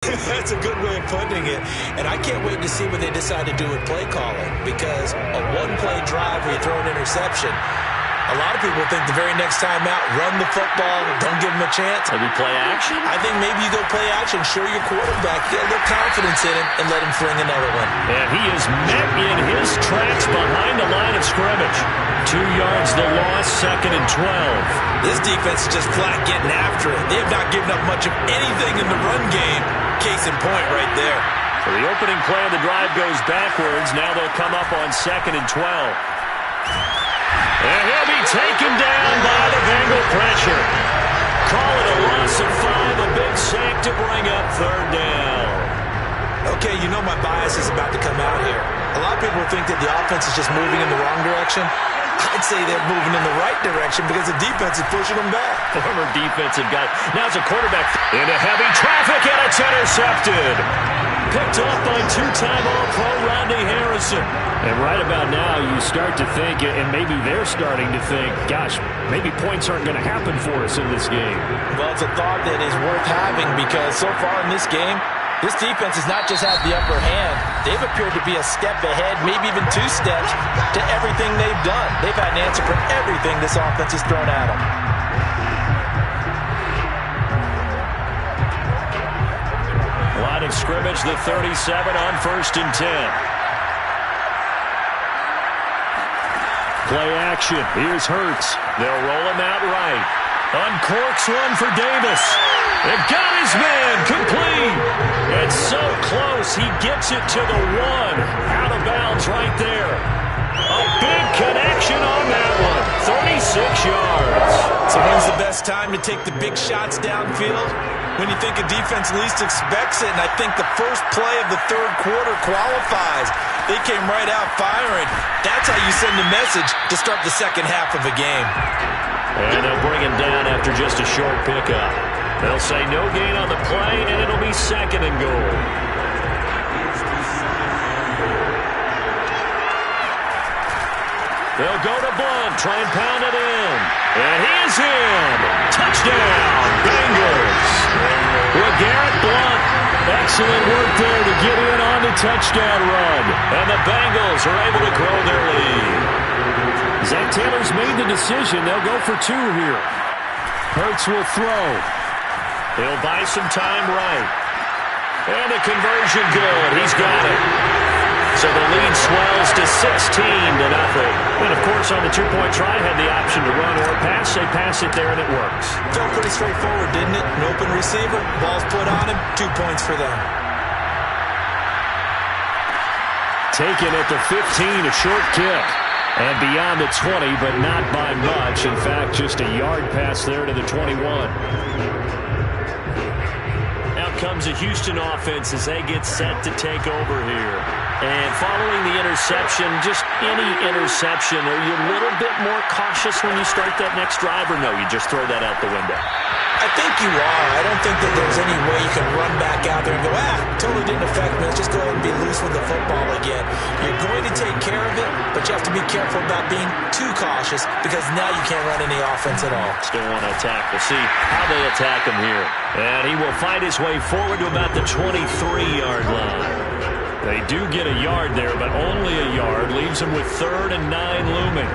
That's a good way of putting it. And I can't wait to see what they decide to do with play calling, because a one-play drive where you throw an interception, a lot of people think the very next time out, run the football, don't give him a chance. Maybe play action? I think maybe you go play action, show your quarterback, get a little confidence in him, and let him fling another one. And he is met in his tracks behind the line of scrimmage. 2 yards the loss, 2nd and 12. This defense is just flat getting after it. They have not given up much of anything in the run game. Case in point right there. So the opening play of the drive goes backwards. Now they'll come up on 2nd and 12. And he'll be taken down by the Bengal pressure. Call it a loss of 5, a big sack to bring up 3rd down. Okay, you know my bias is about to come out here. A lot of people think that the offense is just moving in the wrong direction. I'd say they're moving in the right direction because the defense is pushing them back. Former defensive guy. Now it's a quarterback into heavy traffic, and it's intercepted. Picked off by 2-time All-Pro Rodney Harrison. And right about now, you start to think, and maybe they're starting to think, gosh, maybe points aren't going to happen for us in this game. Well, it's a thought that is worth having, because so far in this game, this defense has not just had the upper hand. They've appeared to be a step ahead, maybe even 2 steps, to everything they've done. They've had an answer for everything this offense has thrown at them. Line of scrimmage, the 37 on 1st and 10. Play action. Here's Hurts. They'll roll him out right. Uncorks one for Davis. It got his man complete. It's so close. He gets it to the 1. Out of bounds right there. A big connection on that one. 36 yards. So when's the best time to take the big shots downfield? When you think a defense least expects it, and I think the first play of the 3rd quarter qualifies. They came right out firing. That's how you send a message to start the second half of a game. And they'll bring him down after just a short pickup. They'll say no gain on the play, and it'll be 2nd and goal. They'll go to Blunt, try and pound it in. And he is in. Touchdown, Bengals. LeGarrette Blunt, excellent work there to get in on the touchdown run. And the Bengals are able to grow their lead. Zach Taylor's made the decision. They'll go for 2 here. Hurts will throw. He'll buy some time right. And the conversion good. He's got it. So the lead swells to 16-0. And, of course, on the 2-point try, had the option to run or pass. They pass it there, and it works. Felt pretty straightforward, didn't it? An open receiver, ball's put on him, 2 points for them. Taken at the 15, a short kick. And beyond the 20, but not by much. In fact, just a yard pass there to the 21. Out comes a Houston offense as they get set to take over here. And following the interception, just any interception, are you a little bit more cautious when you start that next drive, or no, you just throw that out the window? I think you are. I don't think that there's any way you can run back out there and go, totally didn't affect me. Let's just go ahead and be loose with the football again. You're going to take care of it, but you have to be careful about being too cautious, because now you can't run any offense at all. Still want to attack. We'll see how they attack him here. And he will fight his way forward to about the 23-yard line. They do get a yard there, but only a yard. Leaves him with 3rd and 9 looming.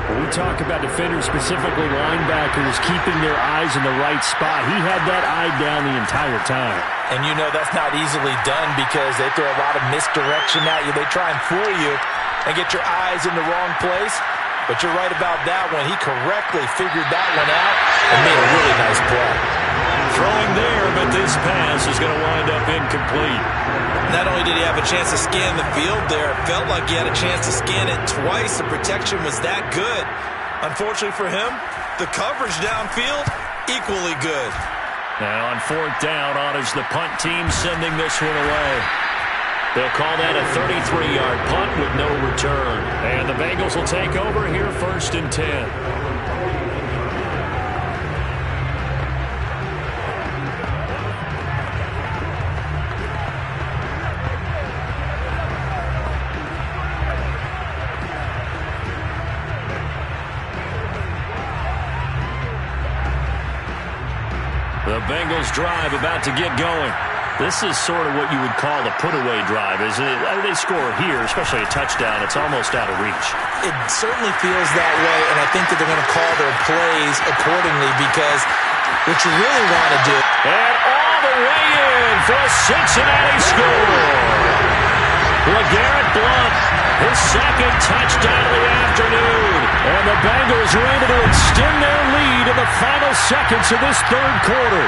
When we talk about defenders, specifically linebackers, keeping their eyes in the right spot, he had that eye down the entire time. And you know that's not easily done, because they throw a lot of misdirection at you. They try and fool you and get your eyes in the wrong place. But you're right about that one. He correctly figured that one out and made a really nice play. Throwing there, but this pass is going to wind up incomplete. Not only did he have a chance to scan the field there, it felt like he had a chance to scan it twice. The protection was that good. Unfortunately for him, the coverage downfield, equally good. Now on 4th down, honors the punt team sending this one away. They'll call that a 33-yard punt with no return. And the Bengals will take over here 1st and 10. The Bengals drive about to get going. This is sort of what you would call the put-away drive, isn't it? They score here, especially a touchdown. It's almost out of reach. It certainly feels that way, and I think that they're going to call their plays accordingly because what you really want to do. And all the way in for a Cincinnati score. LeGarrette Blount, his second touchdown of the afternoon. And the Bengals are able to extend their lead in the final seconds of this third quarter.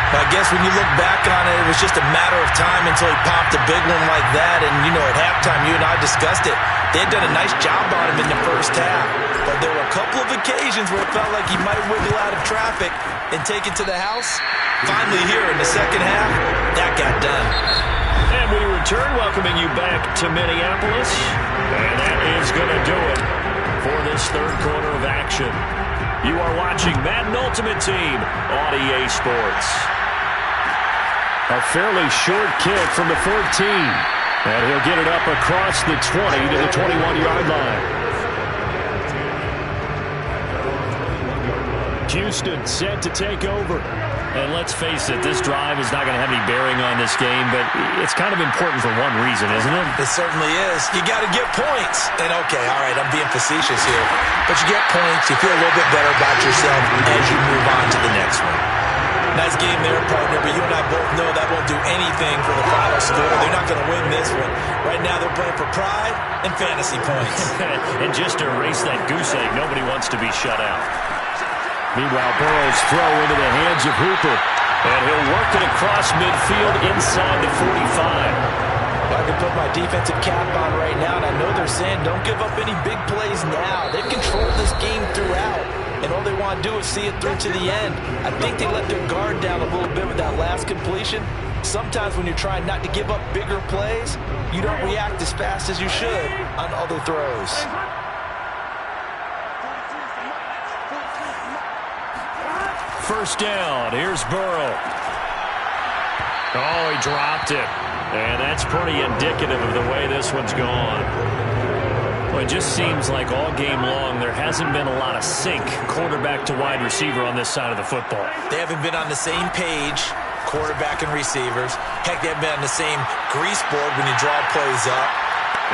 I guess when you look back on it, it was just a matter of time until he popped a big one like that. And, you know, at halftime, you and I discussed it. They had done a nice job on him in the first half. But there were a couple of occasions where it felt like he might wiggle out of traffic and take it to the house. Finally here in the second half, that got done. And we return, welcoming you back to Minneapolis. And that is going to do it for this third quarter of action. You are watching Madden Ultimate Team on EA Sports. A fairly short kick from the 14. And he'll get it up across the 20 to the 21-yard line. Houston set to take over. And let's face it, this drive is not going to have any bearing on this game, but it's kind of important for one reason, isn't it? It certainly is. You got to get points. And, okay, all right, I'm being facetious here. But you get points, you feel a little bit better about yourself as you move on to the next one. Nice game there, partner, but you and I both know that won't do anything for the final score. They're not going to win this one. Right now they're playing for pride and fantasy points. And just to erase that goose egg, nobody wants to be shut out. Meanwhile, Burrow's throw into the hands of Hooper. And he'll work it across midfield inside the 45. I can put my defensive cap on right now, and I know they're saying don't give up any big plays now. They've controlled this game throughout, and all they want to do is see it through to the end. I think they let their guard down a little bit with that last completion. Sometimes when you're trying not to give up bigger plays, you don't react as fast as you should on other throws. First down, here's Burrow. Oh, he dropped it. And that's pretty indicative of the way this one's gone. Well, it just seems like all game long there hasn't been a lot of sync quarterback to wide receiver on this side of the football. They haven't been on the same page, quarterback and receivers. Heck, they haven't been on the same grease board when you draw plays up.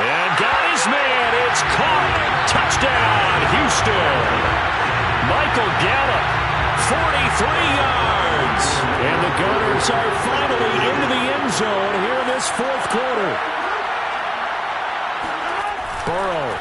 And got his man. It's caught. Touchdown, Houston. Michael Gallup. 43 yards. And the Gunners are finally into the end zone here in this fourth quarter. Burrow.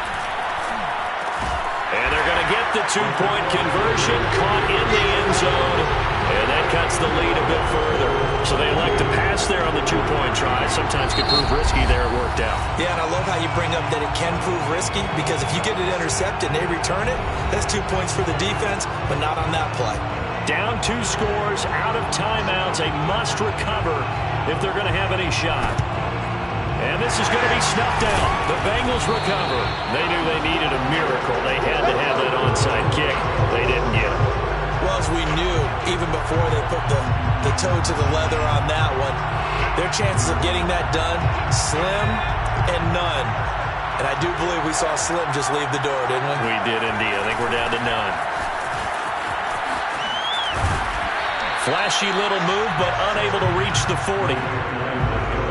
And they're going to get the two-point conversion, caught in the end zone. And that cuts the lead a bit further. So they elect to pass there on the two-point try. Sometimes could prove risky there. It worked out. Yeah, and I love how you bring up that it can prove risky, because if you get it intercepted and they return it, that's 2 points for the defense, but not on that play. Down 2 scores, out of timeouts, a must recover if they're going to have any shot. And this is going to be snuffed out. The Bengals recover. They knew they needed a miracle. They had to have that onside kick. They didn't get it. Well, as we knew, even before they put the toe to the leather on that one, their chances of getting that done, slim and none. And I do believe we saw Slim just leave the door, didn't we? We did indeed. I think we're down to none. Flashy little move, but unable to reach the 40.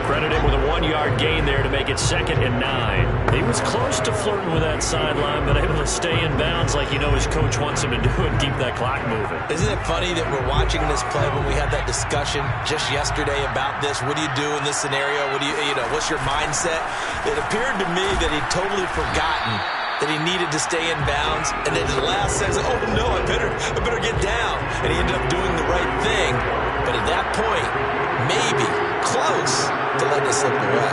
Credited with a 1-yard gain there to make it 2nd and 9. He was close to flirting with that sideline, but able to stay in bounds like you know his coach wants him to do and keep that clock moving. Isn't it funny that we're watching this play when we had that discussion just yesterday about this? What do you do in this scenario? What do you know, what's your mindset? It appeared to me that he'd totally forgotten that he needed to stay in bounds, and then the last says, oh no, I better get down. And he ended up doing the right thing. But at that point, maybe close to letting it slip away.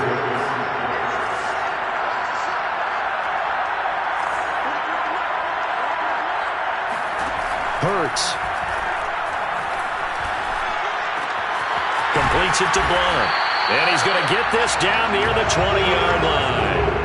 Hurts. Completes it to Blount. And he's going to get this down near the 20-yard line.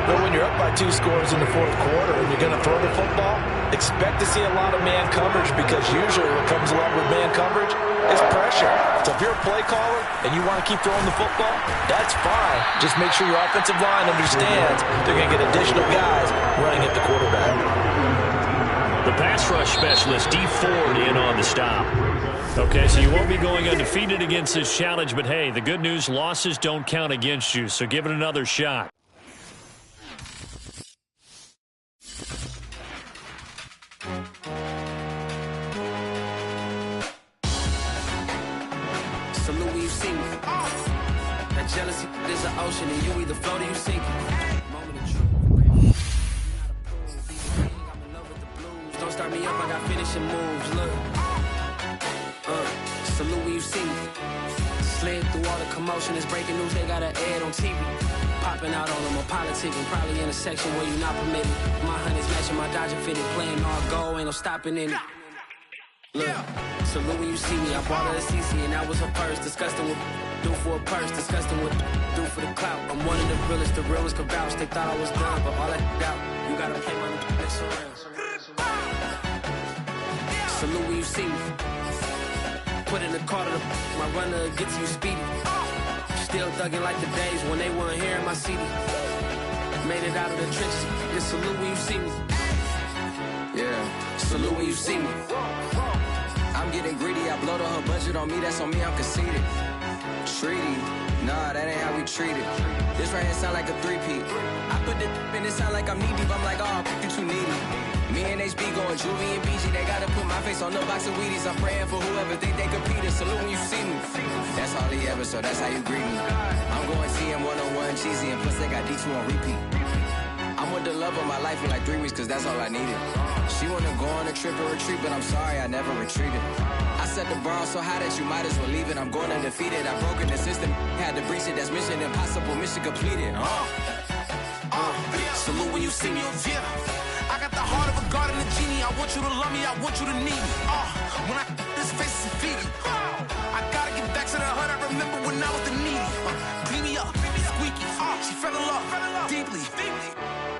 But when you're up by 2 scores in the fourth quarter and you're going to throw the football, expect to see a lot of man coverage, because usually what comes along with man coverage is pressure. So if you're a play caller and you want to keep throwing the football, that's fine. Just make sure your offensive line understands they're going to get additional guys running at the quarterback. The pass rush specialist, D. Ford, in on the stop. Okay, so you won't be going undefeated against this challenge, but hey, the good news, losses don't count against you, so give it another shot. Salute when you see me. That jealousy is an ocean, and you either float or you sink. Moment of truth. I'm in love with the blues. Don't start me up, I got finishing moves. Look. Salute when you see me. Slid through all the commotion. It's breaking news, they got an ad on TV. Popping out on them, I'm politicking. Probably in a section where you not permitted. My honey's matching my Dodger fitted. Playing all go, ain't no stopping in it. Look, salute when you see me. I bought her a CC and that was her purse. Disgusting what do for a purse. Disgusting what do for the clout. I'm one of the realest. The realest could vouch. They thought I was done, but all I doubt. You gotta play my next around. Salute when you see me. Put in the car to my runner gets you speedy. Still thugging like the days when they weren't here in my CD. Made it out of the trenches. Just salute when you see me. Yeah, salute when you see me. I'm getting greedy, I blow to her budget on me, that's on me, I'm conceited. Treaty, nah, that ain't how we treat it. This right here sound like a three-peat. I put the in it sound like I'm knee-deep, I'm like, oh, you too needy. Me and HB going Juvie and BG, they gotta put my face on the box of Wheaties. I'm praying for whoever think they compete. Salute when you see me. That's all he ever, so that's how you greet me. I'm going TM 101 cheesy, and plus they got D2 on repeat. I'm with the love of my life for like 3 weeks, cause that's all I needed. She wanna go on a trip or retreat, but I'm sorry, I never retreated. I set the bar so high that you might as well leave it. I'm going undefeated, I've broken the system, had to breach it, that's mission impossible, mission completed. Salute when you see me, yeah. I got the heart of a god and a genie. I want you to love me, I want you to need me. When I this face is Fiji. I gotta get back to the hood, I remember when I was the needy. Clean me up, squeaky. She fell in love deeply.